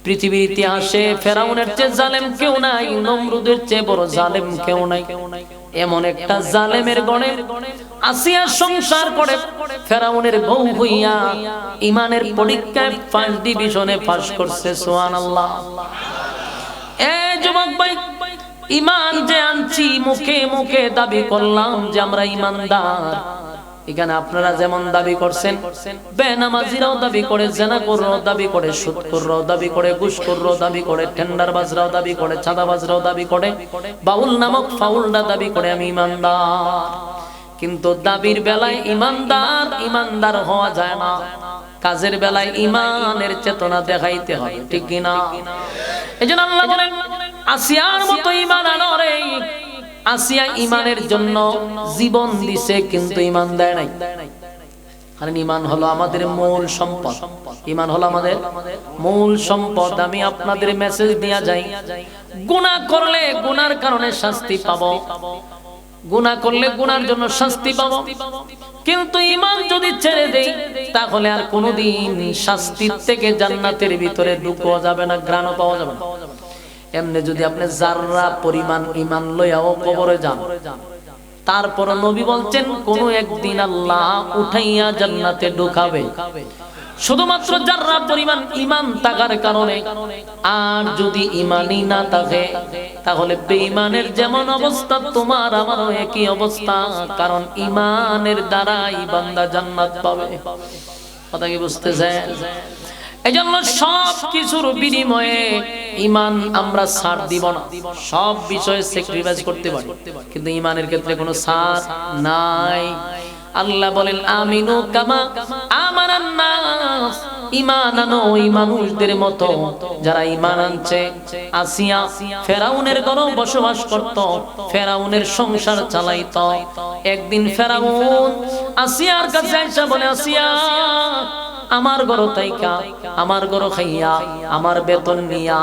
পৃথিবীর ইতিহাসে ফেরাউনের চেয়ে জালেম কেউ নাই, নমরুদের চেয়ে বড় জালেম কেউ নাই। এমন একটা জালেমের গণে আসিয়া সংসার করে ফেরাউনের বউ হইয়া ঈমানের পরীক্ষায় ফার্স্ট ডিভিশনে পাস করছে। সুবহানাল্লাহ। এই যুবক ভাই, ঈমান যে আনছি, মুখে মুখে দাবি করলাম যে আমরা ঈমানদার। এখানে আপনারা যেমন দাবি করছেন, বেনামাজিরাও দাবি করে, জেনাখোররাও দাবি করে, সুদখোররাও দাবি করে, ঘুষখোররাও দাবি করে, টেন্ডারবাজরাও দাবি করে, চাঁদাবাজরাও দাবি করে, বাউল নামক ফাউলরা দাবি করে আমি ঈমানদার। কিন্তু দাবির বেলায় ঈমানদার হওয়া যায় না, কাজের বেলায় ঈমানের চেতনা দেখাইতে হবে, ঠিক কিনা? এজন্য আল্লাহ বলেন আসিয়ার মতো ঈমান আনো রে। আসিয়া ঈমানের জন্য জীবন দিছে, কিন্তু ঈমান দেয় নাই। কারণ ঈমান হলো আমাদের মূল সম্পদ। ঈমান হলো আমাদের মূল সম্পদ। আমি আপনাদের মেসেজ দিয়া যাই, গুনাহ করলে গুনার কারণে শাস্তি পাবো, গুনাহ করলে গুনার জন্য শাস্তি পাবো, কিন্তু ঈমান যদি ছেড়ে দেই তাহলে আর কোনোদিন শাস্তির থেকে জান্নাতের ভিতরে ঢুকও যাবে না, ঘ্রাণও পাওয়া যাবে না। এমনি যদি আপনি যাররা পরিমাণ ঈমান লইয়াও কবরে যান, তারপর নবী বলছেন কোন একদিন আল্লাহ উঠাইয়া জান্নাতে ঢুকাবে, শুধুমাত্র যাররা পরিমাণ ঈমান থাকার কারণে। আর যদি ঈমানই না থাকে তাহলে বেঈমানের যেমন অবস্থা তোমার আমারও একই অবস্থা, কারণ ঈমানের দ্বারাই বান্দা জান্নাত পাবে। কথা কি বুঝতেছেন? এজন্য সব কিছুর বিনিময়ে ঈমান আমরা ছাড় দিব না। সব বিষয়ে স্যাক্রিফাইস করতে পারি, কিন্তু ঈমানের ক্ষেত্রে কোনো ছাড় নাই। আল্লাহ বলেন আমিনু কামা আমানান নাস, ঈমান আনো ওই মানুষদের মতো যারা ঈমান আনছে। আসিয়া ফেরাউনের ঘরে বসবাস করত, ফেরাউনের সংসার চালাইতো। একদিন ফেরাউন আসিয়ার কাছে এসে বলে, আসিয়া আমার ঘর তাইকা, আমার ঘর খাইয়া, আমার বেতন নিয়া,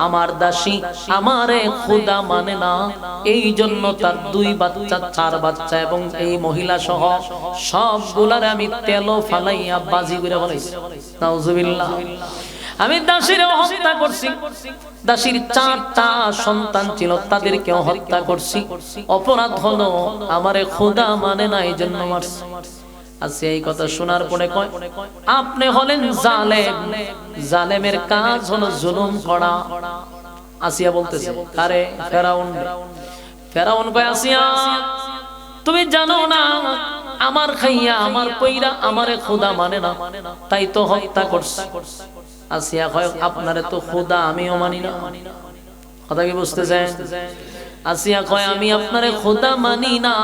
আমার দাসী আমারে খোদা মানে না, এই জন্য তার 2 বাচ্চা 4 বাচ্চা এবং এই মহিলা সহ সবগুলার আমি তেল ফালাইয়া বাজি করে ফেলাইছি। নাউজুবিল্লাহ। আমি দাসীর হত্যা করছি, দাসীর 4টা সন্তান ছিল, তাদেরকেও হত্যা করছি। অপরাধ হলো আমারে খোদা মানে না, এই জন্য মারছি। আচ্ছা, এই কথা শোনার পরে কয় আপনি হলেন জালেম, জালেমের কাজ হলো জুলুম করা। আসিয়া বলতেছে কারে? ফেরাউন। ফেরাউন কয় আসিয়া তুমি জানো না আমার খাইয়া আমার পয়রা আমারে খোদা মানে না, তাই তো হত্যা করছে। আসিয়া কয় আপনারে তো খোদা আমিও মানি না। কথা কি বুঝতেছেন? আসিয়া কয় আমি আপনারে খোদা মানি না,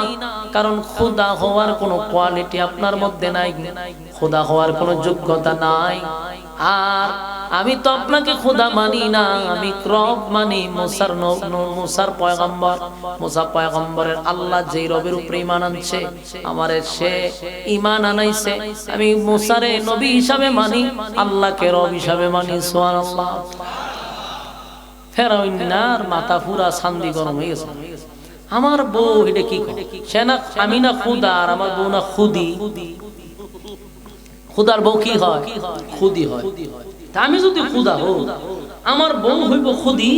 কারণ খোদা হওয়ার কোনো কোয়ালিটি আপনার মধ্যে নাই, খোদা হওয়ার কোনো যোগ্যতা নাই। আর আমি তো আপনাকে খোদা মানি না, আমি রব মানি। মুসার পয়গম্বর, মুসা পয়গম্বরের আল্লাহ যেই রবের উপরে ঈমান আনছে, আমারে সে ঈমান আনাইছে। আমি মুসারে নবী হিসাবে মানি, আল্লাহকে রব হিসাবে মানি। সুবহানাল্লাহ। ফেরাউনের মাথা পুরা শান্তি গরম হয়ে গেছে। আমার বউ এটা কি সে না, আমি না খুদা, আর আমার বউ না খুদি। খুদার বউ কি হয়? খুদি হয়। আমি যদি খুদা হই, আমার বউ হইব খুদি।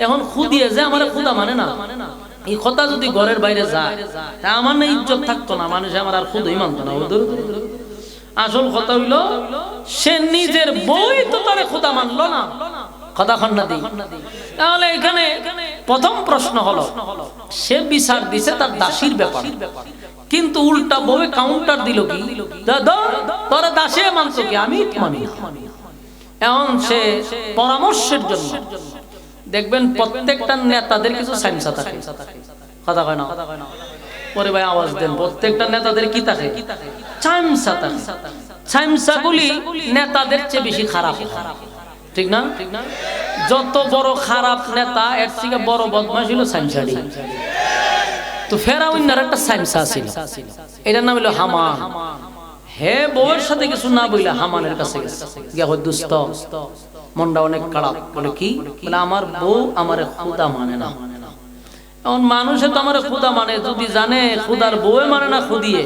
এখন খুদিয়ে যে আমার খুদা মানে না, এই কথা যদি ঘরের বাইরে যায় তা আমার না ইজ্জত থাকতো না, মানুষ আমার আর খুদাই মানতো না। আসল কথা হইল সে নিজের বউই তো তারে খুদা মানলো না। কথা খন্না দিই। তাহলে এখানে প্রথম প্রশ্ন হলো, সে বিচার দিছে তার দাসীর ব্যাপার, কিন্তু উল্টা বউয়ে কাউন্টার দিল কি, তোরা দাসী মানছো কি, আমি মানি না। এখন সে পরামর্শের জন্য দেখবেন প্রত্যেকটা নেতাদের কিছু সাইনসা থাকে। কথা কয় না? পরে ভাই আওয়াজ দেন। প্রত্যেকটা নেতাদের কি থাকে? সাইনসা থাকে। সাইনসাগুলি নেতাদের চেয়ে বেশি খারাপ, ঠিক না? যত বড় খারাপ নেতা এর থেকে বড় বদমাশ হলো সাইনসাডি। তো ফেরাউনের একটা সাইনসা ছিল, এটার নাম হলো হামান। হে বউয়ের সাথে কিছু না বইলা হামানের কাছে গেছে, গিয়া হয় দুস্থ, মনটা অনেক খারাপ। বলে কি? বলে আমার বউ আমারে খুদা মানে না। এখন মানুষে তো আমারে খুদা মানে, যদি জানে খুদার বউয়ে মানে না খুদিয়ে,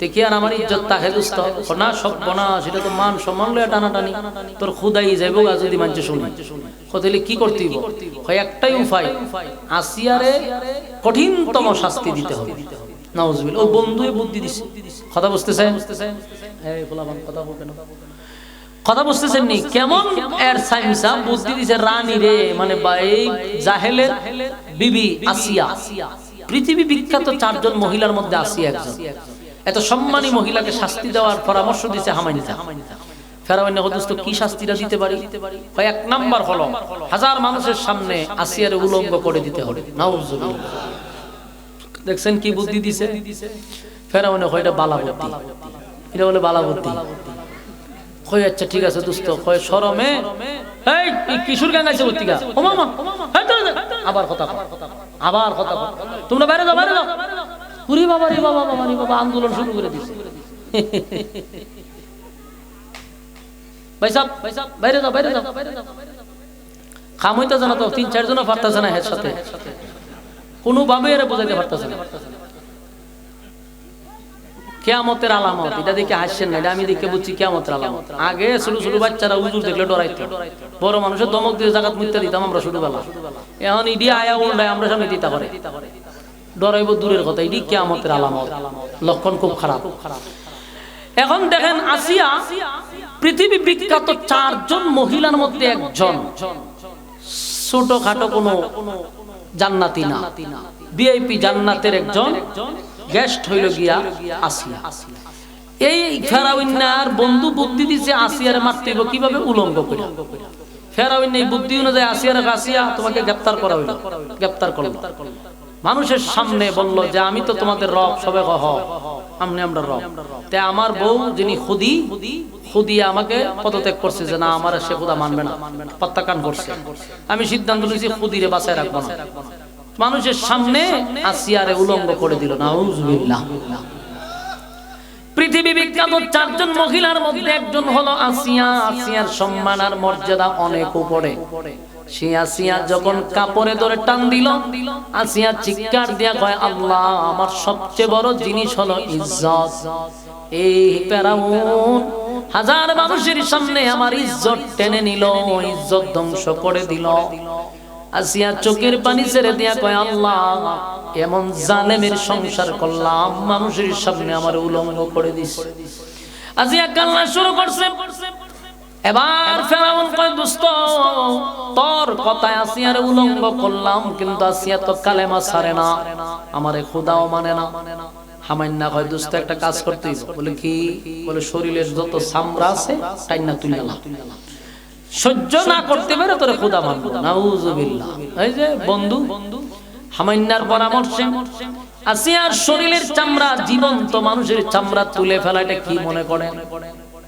দেখি আর আমার ইজ্জত তাহে দোস্ত না সব বনা সেটা তো মান সম্মান লয়ে টানাটানি তোর খুদাই যাইব গা যদি মানছে শুনি কতলে কি করতেই হয় একটাই উপায় আসিয়ারে কঠিনতম শাস্তি দিতে হবে নাউজুবিল্লাহ ও বন্ধুই বুদ্ধি দিছে কথা বুঝতেছেন এই ফুলাবান কথা বলবেন কথা বুঝতেছেন নি কেমন এর সাইমসা বুদ্ধি দিছে রানী রে মানে এই জাহেলের বিবি আসিয়া পৃথিবী বিখ্যাত 4 জন মহিলার মধ্যে আসিয়া একজন এত সম্মানী মহিলাকে শাস্তি দেওয়ার পরামর্শ দিয়েছে হামাইনিতা ফেরাউন দোস্ত কি শাস্তিটা দিতে পারি হয় এক নাম্বার হলো হাজার মানুষের সামনে আসিয়ারে উলঙ্গ করে দিতে হবে নাউজুবিল্লাহ দেখছেন কি বুদ্ধি দিছে ফেরাউন কয়টা বালা বুদ্ধি এটা বলে বালা বুদ্ধি কই আচ্ছা ঠিক আছে দোস্ত কয় শরমে এই কিশোর গান গাইছে বুদ্ধিকা ও মামা আবার কথা তোমরা বাইরে যাও পুরি বাবা রে বাবা আন্দোলন শুরু করে দিছে ভাই সাহেব বাইরে যাও কাম হইতাছে না তো 3-4 জন পারতাছে না এর সাথে কোনো ভাবে এর বোঝাইতে পারতাছে না কিয়ামতের আলামত এটা দেখে হাসছেন না এটা আমি দেখে বুঝছি কিয়ামতের আলামত আগে ছোট বাচ্চারা হুজুর দেখলে ডরাইতো বড় মানুষের দমক দিয়ে জাকাত মুত্তা দিতাম আমরা ছোটবেলা এখন ইডি আয়া উল্টায় আমরা সামনে দিতে পারে ডরাইব দূরের কথা এটি কিয়ামতের আলামত লক্ষণ খুব খারাপ এখন দেখেন আসিয়া পৃথিবী বিখ্যাত 4 জন মহিলার মধ্যে একজন ছোটখাটো কোনো জান্নাতি না ভিআইপি জান্নাতের একজন গেস্ট হইল গিয়া আসিয়া এই ফেরাউনার বন্ধু বুদ্ধি দিছে আসিয়ারে মারতে হবে কিভাবে উলঙ্গ করে ফেরাউন এই বুদ্ধি অনুযায়ী আসিয়া তোমাকে গ্রেফতার করা হইল গ্রেফতার করলো মানুষের সামনে বলল যে আমি তো তোমাদের রব সবে কহ আমরা রব তাই আমার বউ যিনি খুদি আমাকে পদত্যাগ করছে যে না আমার সে খোদা মানবে না প্রত্যাখ্যান করছে আমি সিদ্ধান্ত নিয়েছি খুদিরে বাঁচায় রাখবো না মানুষের সামনে আসিয়ারে উলঙ্গ করে দিল নাউজুবিল্লাহ পৃথিবী বিখ্যাত 4 জন মহিলার মধ্যে একজন হলো আসিয়ার সম্মান আর মর্যাদা অনেক উপরে সে আসিয়া যখন কাপড়ে ধরে টান দিল আসিয়া চিৎকার দিয়া কয় আল্লাহ আমার সবচেয়ে বড় জিনিস হলো ইজ্জত এই ফেরাউন হাজার মানুষের সামনে আমার ইজ্জত টেনে নিল ইজ্জত ধ্বংস করে দিল আসিয়া চোখের পানি ছেড়ে দিয়া কয় আল্লাহ এমন জালেমের সংসার করলাম মানুষের সামনে আমার উলঙ্গ করে দিছে আসিয়া কান্না শুরু করছে এবার ফেরাউন কয় দোস্ত তোর কথায় আসিয়ারে উলঙ্গ করলাম কিন্তু আসিয়া তো কালেমা ছাড়ে না আমারে খোদাও মানে না হামাইন্না কয় দোস্ত একটা কাজ করতে বলে কি বলে শরীরের যত চামড়া আছে টাইনা তুলে না সহ্য না করতে পারে তোরে খোদা মানবো নাউজুবিল্লাহ এই যে বন্ধু হামাইন্নার পরামর্শে আসিয়ার শরীরের চামড়া জীবন্ত মানুষের চামড়া তুলে ফেলা এটা কি মনে করেন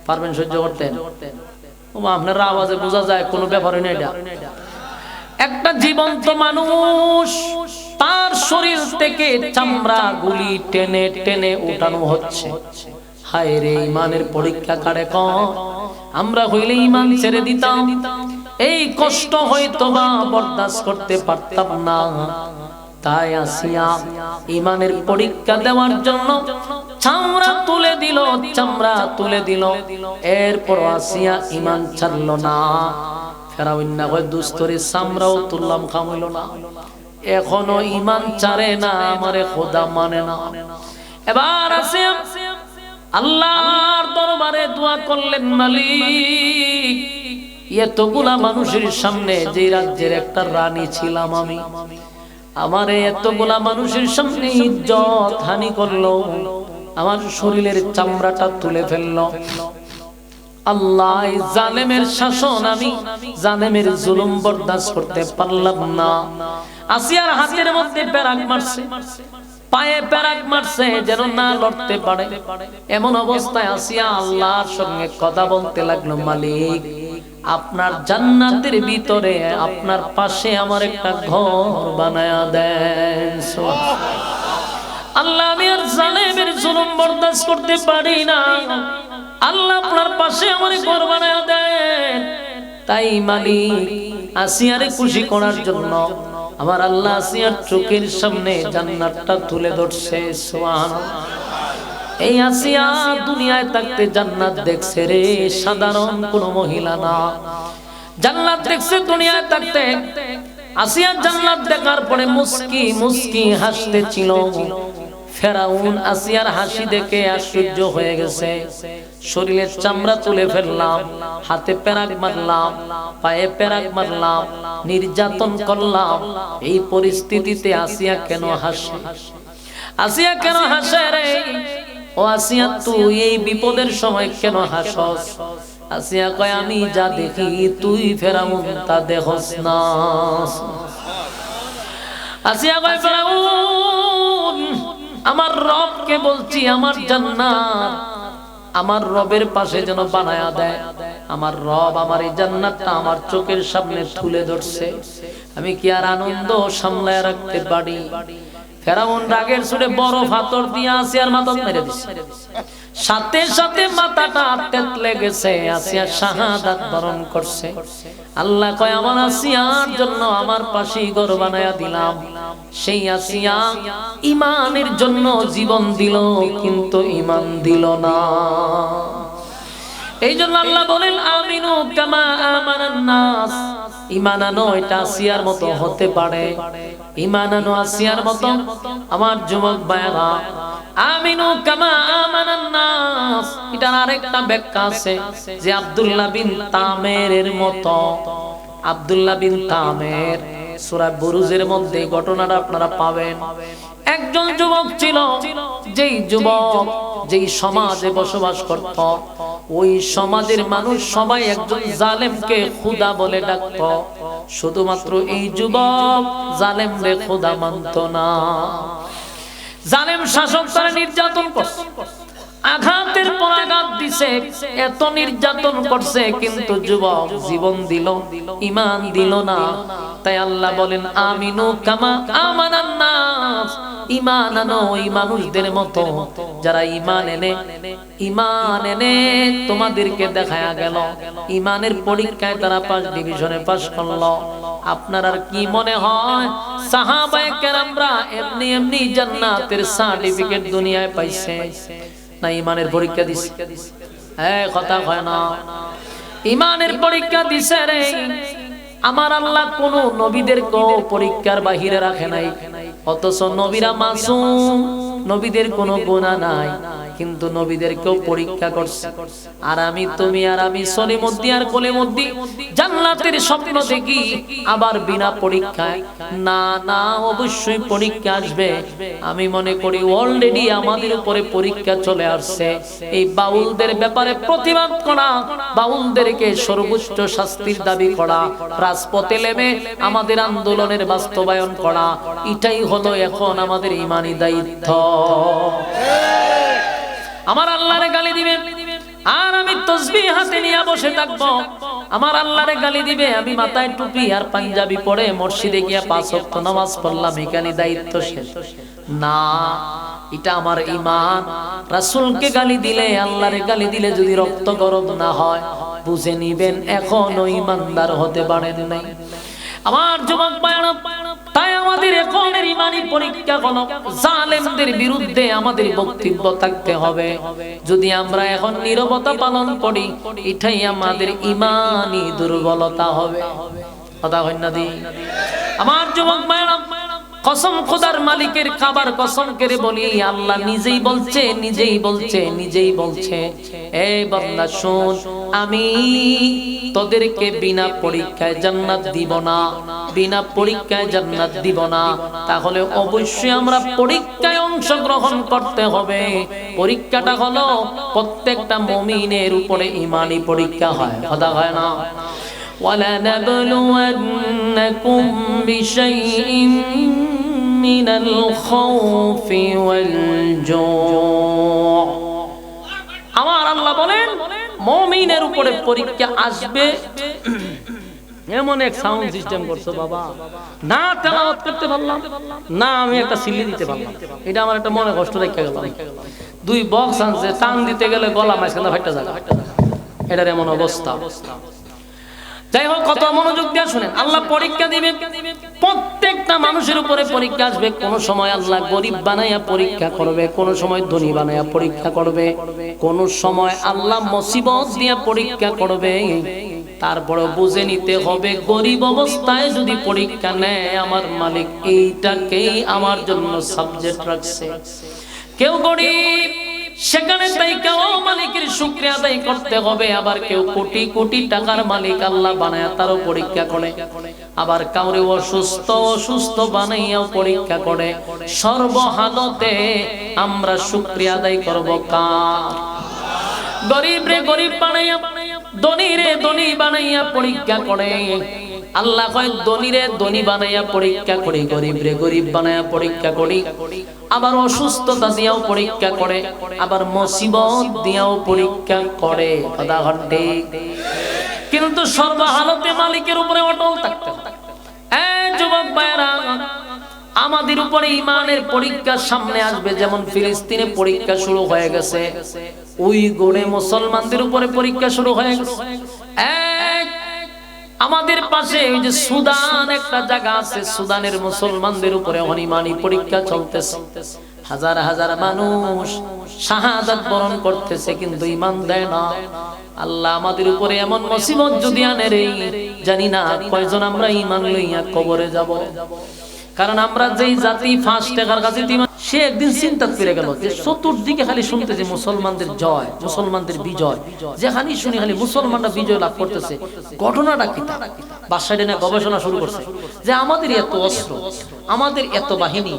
পারবেন সহ্য করতে আপনার আওয়াজে বোঝা যায় কোনো ব্যাপারই না এটা একটা জীবন্ত মানুষ তার শরীর থেকে চামড়া গুলি টেনে টেনে উঠানো হচ্ছে হায় রে ইমানের পরীক্ষা কারে কর আমরা হইলে ইমান ছেড়ে দিতাম এই কষ্ট হয়তো বা বরদাস্ত করতে পারতাম না তাই আসিয়া ইমানের পরীক্ষা দেওয়ার জন্য চামড়া তুলে দিল এরপর আসিয়া ইমান ছাড়ল না ফেরাউন না কয় দুস্তরে চামড়াও তুললাম খামইল না এখনো ইমান ছাড়ে না আমারে খোদা মানে না এবার আসিয়া আল্লাহর দরবারে দোয়া করলেন মালিক এতগুলা মানুষের সামনে যে রাজ্যের একটা রানী ছিলাম আমি আমারে এতগুলা মানুষের সামনে ইজ্জত হানি করলো আমার শরীরের চামড়াটা তুলে ফেললো আল্লাহ জালেমের শাসন আমি জালেমের জুলুম বরদাস্ত করতে পারলাম না আসিয়ার হাতের মধ্যে পেরাক মারছে পায়ে পেরাক মারছে যেন না লড়তে পারে এমন অবস্থায় আসিয়া আল্লাহর সঙ্গে কথা বলতে লাগলো মালিক আপনার জান্নাতের ভিতরে আপনার পাশে আমার একটা ঘর বানায়া দেন আল্লাহ আমি আর জালেমের জুলুম বরদাস্ত করতে পারি না আল্লাহ আপনার পাশে আমার ঘর বানায়া দেন তাই মালিক আসিয়ারে খুশি করার জন্য আমার আল্লাহ আসিয়ার চোখের সামনে জান্নাতটা তুলে ধরছে সুবহানাল্লাহ এই আসিয়া দুনিয়ায় থাকতে জান্নাত দেখছে রে, সাধারণ কোনো মহিলা না, জান্নাত দেখছে দুনিয়ায় থাকতে। আসিয়া জান্নাত দেখার পরে মুস্কি মুস্কি হাসতে ছিল। ফেরাউন আসিয়ার হাসি দেখে আশ্চর্য হয়ে গেছে। শরীরের চামড়া তুলে ফেললাম, হাতে পেরাক মারলাম, পায়ে পেরাক মারলাম, নির্যাতন করলাম। এই পরিস্থিতিতে আসিয়া কেন হাসে? আসিয়া কেন হাসে রে? ও আসিয়া, তুই এই বিপদের সময় কেন হাসস? আসিয়া কয়, আমি যা দেখি তুই ফেরাউন তা দেখস না। আসিয়া কয়, ফেরাউন, আমার রবকে বলছি আমার জান্নাত আমার রবের পাশে যেন বানায়া দেয়। আমার রব আমার এই জান্নাতটা আমার চোখের সামনে তুলে ধরছে, আমি কি আর আনন্দ সামলায় রাখতে পারি? ফেরাউন রাগের সুরে বড় পাথর দিয়ে আসিয়ার মাথা মেরে দিছে। সাথে সাথে মাথাটা তেতলে গেছে, আসিয়া শাহাদাত বরণ করছে। আল্লাহ কয়, আমার আসিয়ার জন্য আমার পাশে ঘর বানায়া দিলাম। সেই আসিয়া ঈমানের জন্য জীবন দিল, কিন্তু ঈমান দিল না। এই জন্য আল্লাহ বলেন, আমিনু কামা আমানান নাস। ঈমান আনো, এটা আসিয়ার মতো হতে পারে। ঈমান আনো আসিয়ার মতো। আমার যুবক ভাইরা, আমিনু কামা আমানান নাস, এটার আরেকটা ব্যাখ্যা আছে যে আব্দুল্লাহ বিন তামেরের মতো। আব্দুল্লাহ বিন তামের সূরা বুরুজের মধ্যে ঘটনাটা আপনারা পাবেন। একজন যুবক ছিল, যেই যুবক যেই সমাজে বসবাস করত, ওই সমাজের মানুষ সবাই একজন জালেমকে খোদা বলে ডাকত। শুধুমাত্র এই যুবক জালেমরে খোদা মানত না। জালেম শাসক তারা নির্যাতন করছে, আঘাতের পর আঘাত দিছে, এত নির্যাতন করছে, কিন্তু যুবক জীবন দিল, ঈমান দিল না। তাই আল্লাহ বলেন, আমিনু কামা আমানান নাস, ঈমান আনো ওই মানুষদের মতো যারা ঈমান এনে তোমাদেরকে দেখায়া গেল। ঈমানের পরীক্ষায় তারা 5 ডিভিশনে পাস করলো। আপনার আর কি মনে হয় সাহাবায়ে কেরামরা এমনি এমনি জান্নাতের সার্টিফিকেট দুনিয়ায় পাইছে না ঈমানের পরীক্ষা দিছে? কথা হয় না, ঈমানের পরীক্ষা দিছে রে। আমার আল্লাহ কোন নবীদেরকেও পরীক্ষার বাহিরে রাখে নাই, অথচ নবীরা মাসুম, নবীদের কোনো গুনাহ নাই, কিন্তু নবীদেরকেও পরীক্ষা করছে। আর আমি, তুমি আর আমি সলিমুদ্দি আর কলিমুদ্দি জান্নাতের স্বপ্ন দেখি, আবার বিনা পরীক্ষায়? না না, অবশ্যই পরীক্ষা আসবে। আমি মনে করি অলরেডি আমাদের উপরে পরীক্ষা চলে আসছে। এই বাউলদের ব্যাপারে প্রতিবাদ করা, বাউলদেরকে সর্বোচ্চ শাস্তির দাবি করা, রাজপথে নেমে আমাদের আন্দোলনের বাস্তবায়ন করা, এটাই হলো এখন আমাদের ঈমানি দায়িত্ব। আমার আল্লাহরে গালি দিবে আর আমি তাসবিহ হাতে নিয়ে বসে থাকবো। আমার আল্লাহরে গালি দিবে, আমি মাথায় টুপি আর পাঞ্জাবি পরে মসজিদে গিয়া 5 ওয়াক্ত নামাজ পড়লাম, এখানে দায়িত্ব শেষ না। এটা আমার ঈমান। রাসূলকে গালি দিলে, আল্লাহরে গালি দিলে যদি রক্ত গরম না হয়, বুঝে নিবেন এখনো ঈমানদার হতে পারেন নাই। আমার যুবক ভাইরা, তাই আমাদের এখনের ঈমানি পরীক্ষা হলো জালেমদের বিরুদ্ধে আমাদের বক্তব্য থাকতে হবে। যদি আমরা এখন নীরবতা পালন করি, এটাই আমাদের ঈমানি দুর্বলতা হবে। কথা হয় না দি? আমার যুবক ভাইরা, কসম খোদার মালিকের খাবার কসম করে বলি, আল্লাহ নিজেই বলছে, এই বান্দা শোন, আমি তোদেরকে বিনা পরীক্ষায় জান্নাত দিব না, বিনা পরীক্ষায় জান্নাত দিব না। তাহলে অবশ্যই আমরা পরীক্ষায় অংশগ্রহণ করতে হবে। পরীক্ষাটা হলো প্রত্যেকটা মুমিনের উপরে ঈমানি পরীক্ষা হয়, কথা হয় না? وَلَنَبْلُوَنَّكُمْ بِشَيْءٍ مِّنَ الْخَوْفِ وَالْجُوعِ। আমার আল্লাহ বলেন, মুমিনের উপরে পরীক্ষা আসবে। এমন এক সাউন্ড সিস্টেম করছো বাবা, না তেলাওয়াত করতে পারলাম না, আমি একটা সিলি দিতে পারলাম। এটা আমার একটা মনে কষ্ট রেখে গেল। 2 বক্স আনছে, টান দিতে গেলে গলা মাঝখানে ফাটা যায়, এটার এমন অবস্থা। যাই হোক, কত মনোযোগ দিয়ে শুনেন। আল্লাহ পরীক্ষা দিবে, প্রত্যেকটা মানুষের উপরে পরীক্ষা আসবে। কোন সময় আল্লাহ গরিব বানাইয়া পরীক্ষা করবে, কোন সময় ধনী বানাইয়া পরীক্ষা করবে, কোন সময় আল্লাহ মুসিবত দিয়া পরীক্ষা করবে। তারপরে বুঝে নিতে হবে গরিব অবস্থায় যদি পরীক্ষা নেয়, আমার মালিক এইটাকেই আমার জন্য সাবজেক্ট রাখছে। কেউ গরিব, সেখানে তাই কেউ মালিকের শুকরিয়া আদায় করতে হবে। আবার কেউ কোটি কোটি টাকার মালিক, আল্লাহ বানায়া তারও পরীক্ষা করে। আবার কাউরে অসুস্থ বানাইয়াও পরীক্ষা করে। সর্বহালতে আমরা শুকরিয়া আদায় করব কার? গরিব রে গরিব বানাইয়া, ধনী রে ধনী বানাইয়া পরীক্ষা করে। আল্লাহ কয় ধনী রে ধনী বানাইয়া পরীক্ষা করি, গরিব রে গরিব বানাইয়া পরীক্ষা করি। আবার অসুস্থতা দিয়াও পরীক্ষা করে, আবার মুসিবত দিয়াও পরীক্ষা করে। কথা ঠিক। কিন্তু সর্বহালতে মালিকের উপরে অটল থাকতে হবে। এই যুবক ভাইরা, আমাদের উপরে ঈমানের পরীক্ষা সামনে আসবে। যেমন ফিলিস্তিনে পরীক্ষা শুরু হয়ে গেছে, উইগুরে মুসলমানদের উপরে পরীক্ষা শুরু হয়ে গেছে। আমাদের পাশে ওই যে সুদান একটা জায়গা আছে, সুদানের মুসলমানদের উপরে ঈমানি পরীক্ষা চলতেছে। হাজার হাজার মানুষ শাহাদাত বরণ করতেছে, কিন্তু ঈমান দেয় না। আল্লাহ আমাদের উপরে এমন মুসিবত যদি আনে রে, জানি না কয়জন আমরা ঈমান লইয়া কবরে যাব। কারণ আমরা যেই জাতি ফাঁস টাকার কাছে, সে একদিন চিন্তা করে গেল যে চতুর্দিকে খালি শুনতে যে মুসলমানদের জয়, মুসলমানদের বিজয়, যেখানে শুনি খালি মুসলমানরা বিজয় লাভ করতেছে। ঘটনাটা কি? বাদশাহ না গবেষণা শুরু করছে যে আমাদের এত অস্ত্র, আমাদের এত বাহিনী,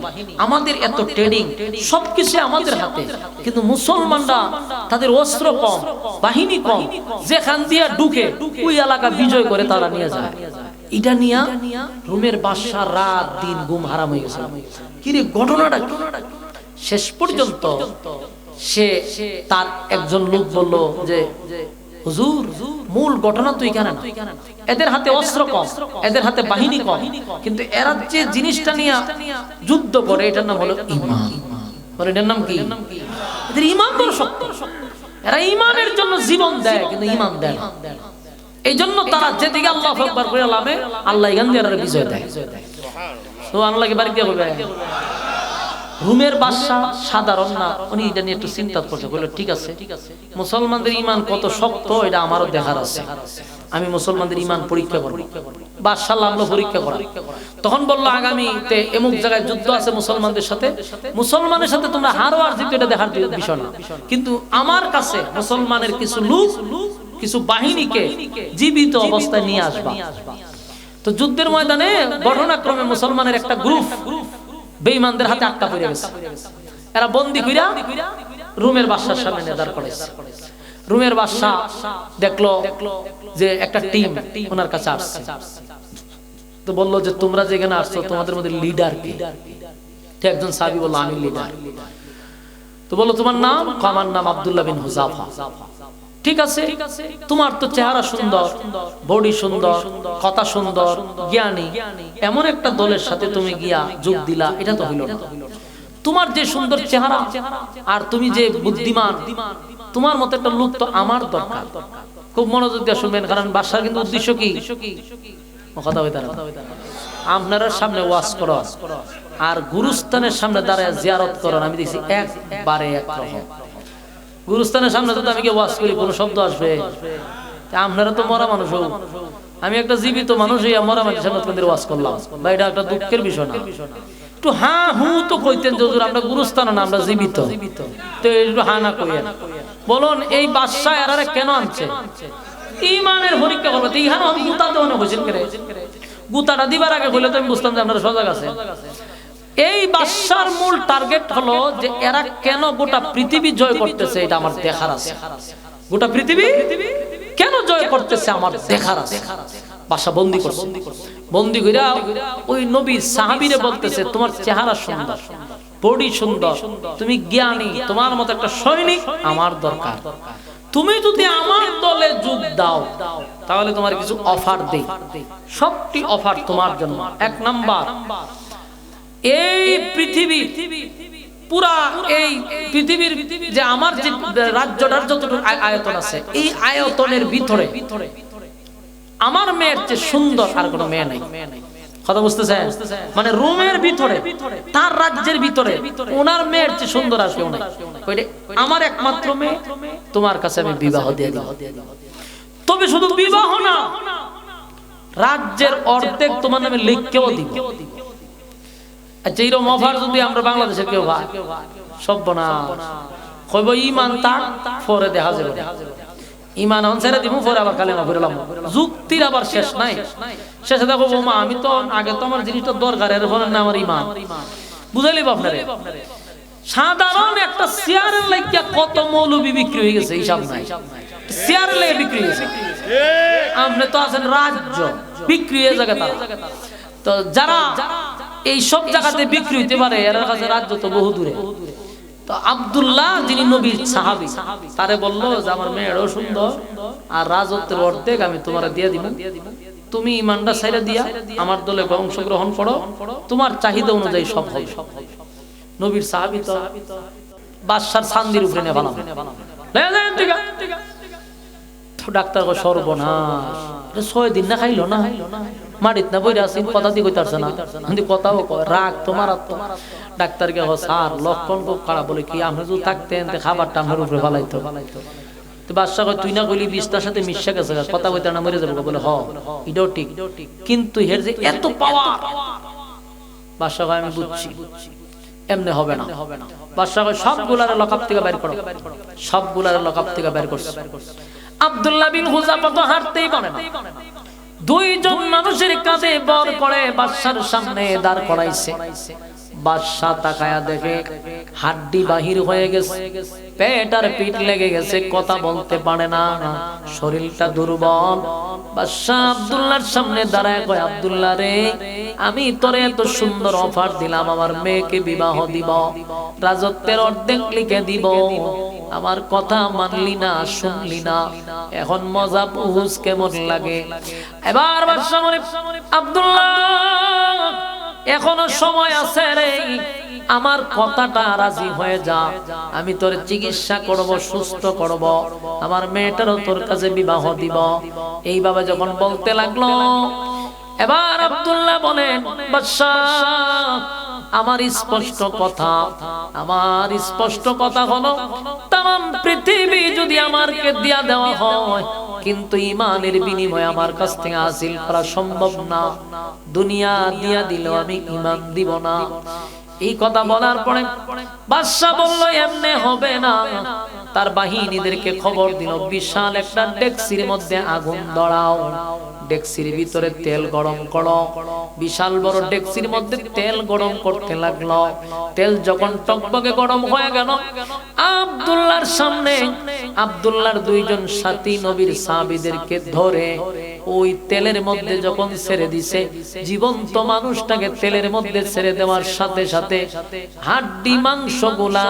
আমাদের এত ট্রেনিং, সবকিছু আমাদের হাতে, কিন্তু মুসলমানরা তাদের অস্ত্র কম, বাহিনী কম, যেখান দিয়ে ঢুকে ওই এলাকা বিজয় করে তারা নিয়ে যায়। এটা নিয়া রোমের বাদশা রাত দিন ঘুম হারাম হয়ে গেছে। কিরে ঘটনাটা? শেষ পর্যন্ত সে তার একজন লোক বলল যে হুজুর, মূল ঘটনা তো এখানে না। এদের হাতে অস্ত্র কম, এদের হাতে বাহিনী কম, কিন্তু এরা যে জিনিসটা নিয়ে যুদ্ধ করে এটার নাম হলো ঈমান। বলে এটার নাম কি? এদের ঈমান বড় শক্ত। এরা ঈমানের জন্য জীবন দেয়, কিন্তু ঈমান দেয় না। এই জন্য তারা যেদিকে আল্লাহু আকবার করে লাভে, আল্লাহ এখান দিয়ে বিজয় দেয়। সুবহানাল্লাহ, বাড়ি দিয়ে হবে। রোমের বাদশা সাধারণ না, উনি এটা নিয়ে একটু চিন্তা করছে। বলল ঠিক আছে, মুসলমানদের ঈমান কত শক্ত এটা আমারও দেখার আছে, আমি মুসলমানদের ঈমান পরীক্ষা করব। বাদশা লাগলো পরীক্ষা করা। তখন বলল আগামীতে এমুক জায়গায় যুদ্ধ আছে মুসলমানদের সাথে, মুসলমানের সাথে তোমরা হারো আর জিতো এটা দেখার বিষয় না, কিন্তু আমার কাছে মুসলমানের কিছু লোক, কিছু বাহিনীকে জীবিত অবস্থায় নিয়ে আসবা। তো যুদ্ধের ময়দানে ঘটনাক্রমে মুসলমানের একটা গ্রুপ বেঈমানদের হাতে আটকা পড়ে গেছে। এরা বন্দী কইরা রোমের বাদশার সামনে নেদার করেছে। রোমের বাদশা দেখলো যে একটা টিম ওনার কাছে আসছে। তো বললো যে তোমরা যেখানে আসছো তোমাদের মধ্যে লিডার কি? একজন সাহাবী বলল আমি লিডার। তো বললো তোমার নাম? আমার নাম আব্দুল্লাহ বিন হুযাফা। ঠিক আছে, তোমার তো চেহারা সুন্দর, বডি সুন্দর, কথা সুন্দর, জ্ঞানী, এমন একটা দলের সাথে তুমি গিয়া যোগ দিলা, এটা তো হইল না। তোমার যে সুন্দর চেহারা আর তুমি যে বুদ্ধিমান, তোমার মতো একটা লোক তো আমার দরকার। খুব মনোযোগ দিয়ে শুনবেন, কারণ বাদশার কিন্তু উদ্দেশ্য কি? কথা হইতে আপনার সামনে ওয়াজ করো আর গুরুস্থানের সামনে দাঁড়ায় জিয়ারত করো। আমি দেখছি একবারে একরকম। গুরুস্থানের সামনে তো আমি ওয়াজ করি, কোনো শব্দ আসবে? আপনারা তো মরা মানুষ, আমি একটা জীবিত মানুষ হইয়া মরা মানুষের সামনে তোমাদের ওয়াজ করলাম, বা এটা একটা দুঃখের বিষয় না? একটু হা হু তো কইতেন যে হুজুর আমরা গুরুস্থান না, আমরা জীবিত। তো একটু হা না কইয়া বলুন, এই বাদশা এরারে কেন আনছে? ঈমানের পরীক্ষা করবে। তো ইহান গুতা দেওয়া হয়েছেন কেন? গুতাটা দিবার আগে হইলে তো আমি বুঝতাম যে আপনারা সজাগ আছে। এই বাদশার মূল টার্গেট হলো যে এরা কেন গোটা পৃথিবী জয় করতেছে, এটা আমার দেখার আছে। গোটা পৃথিবী কেন জয় করতেছে আমার দেখার আছে। বাদশা বন্দী করছে, বন্দী কইরা ওই নবী সাহাবীরে বলতেছে তোমার চেহারা সুন্দর, বডি সুন্দর, তুমি জ্ঞানী, তোমার মতো একটা সৈনিক আমার দরকার। তুমি যদি আমার দলে যোগ দাও তাহলে তোমার কিছু অফার দেই। সবটি অফার তোমার জন্য। এক নাম্বার, এই পৃথিবী পুরা এই পৃথিবীর যে আমার যে রাজ্যটার যতটুকু আয়তন আছে, এই আয়তনের ভিতরে আমার মেয়ের চেয়ে সুন্দর আর কোনো মেয়ে নাই। কথা বুঝতেছেন? মানে রোমের ভিতরে, তার রাজ্যের ভিতরে ওনার মেয়ের চেয়ে সুন্দর আর কেউ নাই। কইলে আমার একমাত্র মেয়ে, তোমার কাছে আমি বিবাহ দিয়ে দিব। তবে শুধু বিবাহ না, রাজ্যের অর্ধেক তোমার নামে লিখকেও দিব। আচ্ছা, এইরকম অফার যদি আমরা বাংলাদেশে কেউ ভাই সর্বনাশ, কইব ইমান তার পরে দেখা যাবে, ইমান হন ছেড়ে দিব, পরে আবার কালেমা পড়লাম। যুক্তির আবার শেষ নাই। শেষে দেখো মা, আমি তো আগে তো আমার জিনিসটা দরকার, এর ফলে না আমার ইমান। বুঝাইলি আপনারে? সাধারণ একটা চেয়ারের লাগিয়া কত মৌলবি বিক্রি হয়ে গেছে, হিসাব নাই। চেয়ারের লাগে বিক্রি হয়ে গেছে। আপনি তো আছেন রাজ্য বিক্রি হয়ে যাবে তারা। তো যারা এই সব জায়গাতে বিক্রি হইতে পারে, এর কাছে রাজ্য তো বহু দূরে। তো আব্দুল্লাহ যিনি নবীর সাহাবী, তারে বললো যে আমার মেয়েরও সুন্দর আর রাজত্বের অর্ধেক আমি তোমারে দিয়ে দিব, তুমি ইমানটা ছাইরা দিয়া আমার দলে অংশগ্রহণ করো, তোমার চাহিদা অনুযায়ী সব হবে। নবীর সাহাবী তো বাদশার ছান্দির উপরে নে বানাম, ডাক্তার কয় সর্বনাশ, 6 দিন না খাইলো না, মাটিত না বইরা আছেন, কথা দিয়ে কইতারছে না, কিন্তু কথাও কয় রাগ তোমার। ডাক্তার কে স্যার লক্ষণ খুব খারাপ, বলে কি আপনি যদি থাকতেন খাবারটা আমার উপরে ফালাইতো। তো বাদশা কয় তুই না কইলি বিছটার সাথে মিশা গেছে, কথা কইতে না মরে যাবে। বলে হ এটাও ঠিক, কিন্তু এর যে এত পাওয়ার। বাদশা কয় আমি বুঝছি, এমনি হবে না। বাদশা কয় সবগুলার লকআপ থেকে বের করো, সবগুলার লকআপ থেকে বের করছে। আব্দুল্লাহ বিন হুযাফা তো হাঁটতেই পারে না, 2 জন মানুষের কাঁধে বর করে বাদশার সামনে দাঁড় করাইছে। বাদশা তাকায়া দেখে হাড্ডি বাহির হয়ে গেছে, পেট আর পিঠ লেগে গেছে, কথা বলতে পারে না, শরীরটা দুর্বল। বাদশা আব্দুল্লাহর সামনে দাঁড়ায় কয় আব্দুল্লাহ রে, আমি তোরে এত সুন্দর অফার দিলাম, আমার মেয়েকে বিবাহ দিব, রাজত্বের অর্ধেক লিখে দিব, আমার কথা মানলি না, শুনলি না, এখন মজা বুঝ কেমন লাগে? এবার বাদশা বলে আব্দুল্লাহ এখনো সময় আছে রে, আমার কথাটা রাজি হয়ে যা, আমি তোর চিকিৎসা করব, সুস্থ করব, আমার মেয়েটারও তোর কাছে বিবাহ দিব। এইভাবে যখন বলতে লাগলো, এবার আব্দুল্লাহ বলেন বাদশা আমার স্পষ্ট কথা, আমার স্পষ্ট কথা হলো তাম পৃথিবী যদি আমাকে দিয়া দেওয়া হয়, কিন্তু ইমানের বিনিময়ে আমার কাছ থেকে হাসিল করা সম্ভব না, দুনিয়া দিয়া দিলেও আমি ইমান দিব না। এই কথা বলার পরে বাদশা বলল এমনে হবে না। তার বাহিনীদেরকে খবর দিল বিশাল একটা ডেকসির মধ্যে আগুন ধরাও, ডেকসির ভিতরে তেল গরম করো। বিশাল বড় ডেকসির মধ্যে তেল গরম করতে লাগলো। তেল যখন টকবকে গরম হয়ে গেল, আব্দুল্লাহর সামনে আব্দুল্লাহর 2 জন সাথী নবীর সাহাবীদেরকে ধরে ওই তেলের মধ্যে যখন ছেড়ে দিছে, জীবন্ত মানুষটাকে তেলের মধ্যে ছেড়ে দেওয়ার সাথে সাথে হাড্ডি মাংসগুলা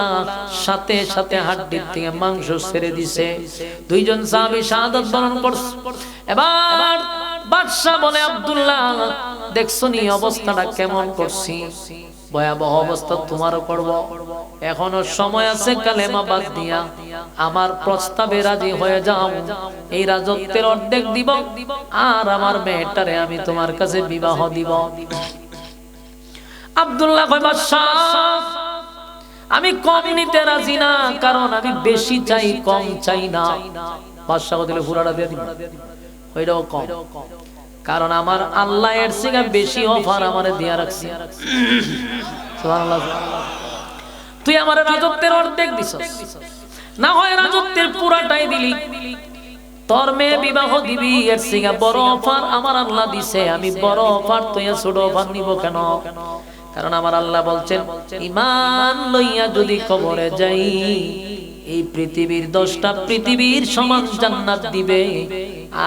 সাথে সাথে হাড্ডির থেকে মাংস ছেড়ে দিছে। 2 জন সাহাবী শাহাদাত বরণ করছে। এবার বাদশা বলে আব্দুল্লাহ দেখছো নি অবস্থাটা কেমন করছি, ভয়াবহ অবস্থা তোমারও করব, এখনো সময় আছে, কালেমা বাদ দিয়া আমার প্রস্তাবে রাজি হয়ে যাও, এই রাজত্বের অর্ধেক দিব আর আমার মেয়েটারে আমি তোমার কাছে বিবাহ দিব। আব্দুল্লাহ কয় বাদশা আমি কম নিতে রাজি না, কারণ আমি বেশি চাই কম চাই না। বাদশা দিলে পুরাটা দিয়ে দিব, ওইটাও কম, কারণ আমার আল্লাহ এর থেকে বেশি অফার আমারে দিয়া রাখছে। সুবহানাল্লাহ। তুই আমার রাজত্বের অর্ধেক দিছস, না হয় রাজত্বের পুরাটাই দিলি, তোর মেয়ে বিবাহ দিবি, এর থেকে বড় অফার আমার আল্লাহ দিছে, আমি বড় অফার তুই ছোট অফার নিব কেন? কারণ আমার আল্লাহ বলছেন ঈমান লইয়া যদি কবরে যাই, এই পৃথিবীর 10টা পৃথিবীর সমান জান্নাত দিবে,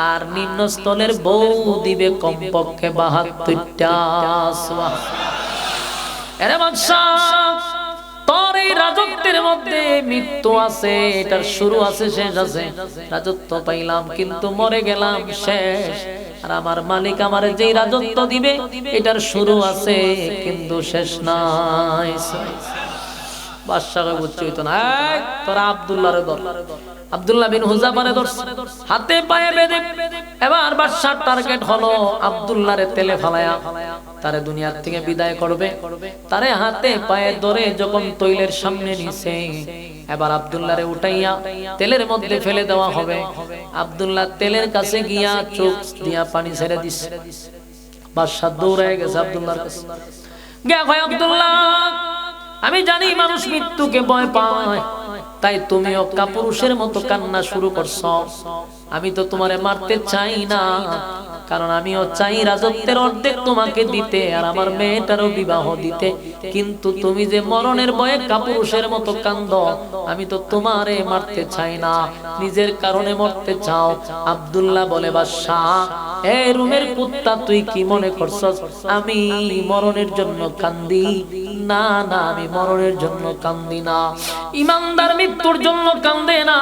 আর নিম্নস্থলের বউ দিবে কমপক্ষে 72টা। আরে বাদশা তোর এই রাজত্বের মধ্যে মৃত্যু আছে, এটার শুরু আছে শেষ আছে। রাজত্ব পাইলাম কিন্তু মরে গেলাম, শেষ। আর আমার মালিক আমারে যেই রাজত্ব দিবে এটার শুরু আছে কিন্তু শেষ নাই। বাদশাকে বুঝতে হইতো না, তোরা আব্দুল্লাহরে ধর, আব্দুল্লাহ বিন হুযাফারে ধর, হাতে পায়ে বেঁধে। এবার বাদশার টার্গেট হলো আব্দুল্লাহরে তেলে ফালায়া তারে দুনিয়ার থেকে বিদায় করবে, তারে হাতে পায়ে ধরে যখন তৈলের সামনে নিছে, এবার আব্দুল্লাহরে উঠাইয়া তেলের মধ্যে ফেলে দেওয়া হবে। আব্দুল্লাহ তেলের কাছে গিয়া চোখ দিয়া পানি ছেড়ে দিছে। বাদশাহ দৌড়ায় গেছে আব্দুল্লাহর কাছে, গিয়া কয়, আব্দুল্লাহ, আমি জানি মানুষ মৃত্যুকে ভয় পায়, তাই তুমিও কাপুরুষের মতো কান্না শুরু করছো। আমি তো তোমারে মারতে চাই না, কারণ আমিও চাই রাজত্বের অর্ধেক তোমাকে দিতে আর আমার মেয়েটারও বিবাহ দিতে, কিন্তু তুমি যে মরণের ভয়ে কাপুরুষের মতো কান্দো, আমি তো তোমারে মারতে চাই না, নিজের কারণে মরতে চাও। আব্দুল্লাহ বলে, বাদশাহ, এই রুমের কুত্তা, তুই কি মনে করছস আমি মরণের জন্য কান্দি? না না, আমি মরণের জন্য কান্দি না। ইমানদার মৃত্যুর জন্য কান্দে না,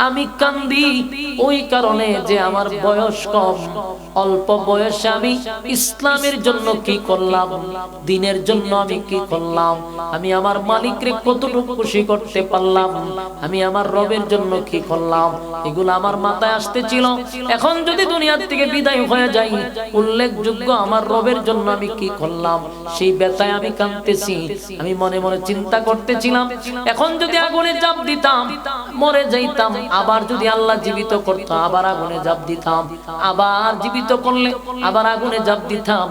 আমি কান্দি ওই কারণে যে আমার বয়স কম, অল্প বয়সে আমি ইসলামের জন্য কি করলাম, দ্বীনের জন্য আমি কি করলাম, আমি আমার মালিকরে কতটুকু খুশি করতে পারলাম, আমি আমার রবের জন্য কি করলাম, এগুলো আমার মাথায় আসতেছিল। এখন যদি দুনিয়া থেকে বিদায় হয়ে যাই, উল্লেখযোগ্য আমার রবের জন্য আমি কি করলাম, সেই ব্যথায় আমি কাঁদতেছি। আমি মনে মনে চিন্তা করতেছিলাম, এখন যদি আগুনে ঝাঁপ দিতাম মরে যাইতাম, আবার যদি আল্লাহ জীবিত করতো আবার আগুনে ঝাঁপ দিতাম, আবার জীবিত করলে আবার আগুনে ঝাঁপ দিতাম।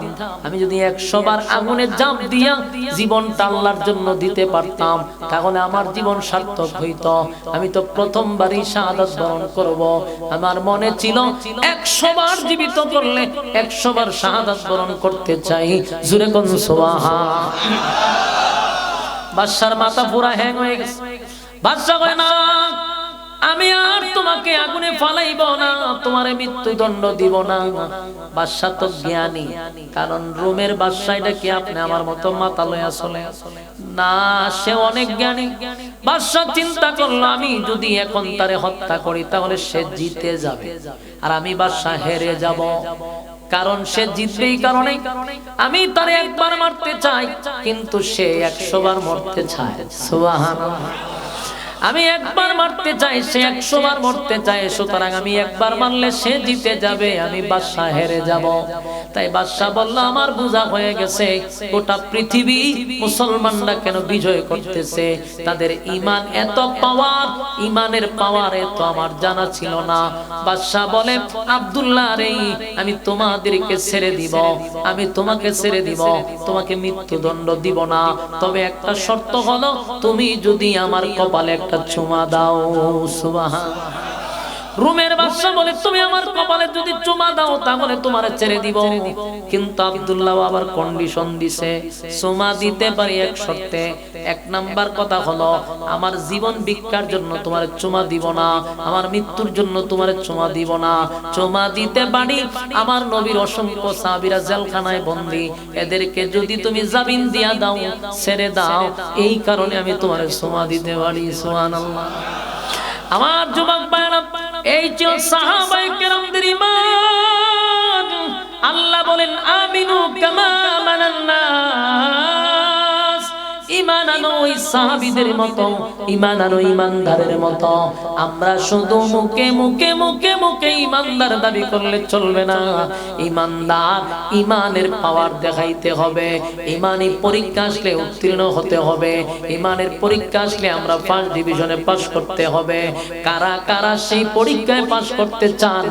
আমি যদি 100 বার আগুনে ঝাঁপ দিয়া জীবনটা আল্লাহর জন্য দিতে পারতাম, তাহলে আমার জীবন সার্থক হইতো। আমি তো প্রথমবারই শাহাদাত বরণ করব। আমার মনে ছিল 100 বার জীবিত করলে 100 বার শাহাদাত বরণ করতে চাই। জোরে কোন সুবহান। বাদশার মাথা পুরা হ্যাং হয়ে গেছে। বাদশা কয়, না, আমি আর তোমাকে আগুনে ফালাইব না, তোমারে মৃত্যুদণ্ড দিব না। বাদশা তো জ্ঞানী, কারণ রোমের বাদশা, এটা কি আপনি আমার মতো মাথা লইয়া চলে না, সে অনেক জ্ঞানী। বাদশা চিন্তা করলো, আমি যদি এখন তারে হত্যা করি তাহলে সে জিতে যাবে আর আমি বাদশা হেরে যাব, কারণ সে জিতবে এই কারণে আমি তারে একবার মারতে চাই, কিন্তু সে 100 বার মরতে চায়। সুবহানাল্লাহ। আমি একবার মারতে চাই, সে 100 বার মরতে চায়, সুতরাং আমি একবার মারলে সে জিতে যাবে, আমি বাদশা হেরে যাব। তাই বাদশা বলল, আমার বোঝা হয়ে গেছে, গোটা পৃথিবী মুসলমানরা কেন বিজয় করতেছে, তাদের ঈমান এত পাওয়ার, ঈমানের পাওয়ার এত আমার জানা ছিল না। বাদশা বলে, আব্দুল্লাহ রে, আমি তোমাদেরকে ছেড়ে দিব, আমি তোমাকে ছেড়ে দিব, তোমাকে মৃত্যুদণ্ড দিব না, তবে একটা শর্ত হলো, তুমি যদি আমার কপালে একটা চুমা দাও। সুবহানাল্লাহ। রোমের বাদশা বলে, তুমি আমার কপালে যদি চুমা দাও তাহলে তোমারে ছেড়ে দিব, কিন্তু আব্দুল্লাহ আবার কন্ডিশন দিছে, চুমা দিতে পারি এক শর্তে। 1 নাম্বার কথা হলো, আমার জীবন ভিক্ষার জন্য তোমারে চুমা দিব না, আমার মৃত্যুর জন্য তোমারে চুমা দিব না। চুমা দিতে পারি, আমার নবীর অসংখ্য সাহাবীরা জেলখানায় বন্দী, এদেরকে যদি তুমি জামিন দিয়া দাও, ছেড়ে দাও, এই কারণে আমি তোমারে চুমা দিতে পারি। সুবহানাল্লাহ। আমার যুবক ভাইরা, এই ছিল সাহাবায়ে কেরামদের ঈমান। আল্লাহ বলেন, আমিনু কামা আমানান নাস, ঈমান আনো ওই সাহাবীদের মতো, ঈমান আনো ঈমানদারের মতো। আমরা শুধু মুখে মুখে মুখে মুখে ঈমানদার দাবি করলে চলবে না, ঈমানদার ঈমানের পাওয়ার দেখাইতে হবে। ঈমানি পরীক্ষা আসলে উত্তীর্ণ হতে হবে, ঈমানের পরীক্ষা আসলে আমরা ফার্স্ট ডিভিশনে পাস করতে হবে। কারা কারা সেই পরীক্ষায় পাস করতে চান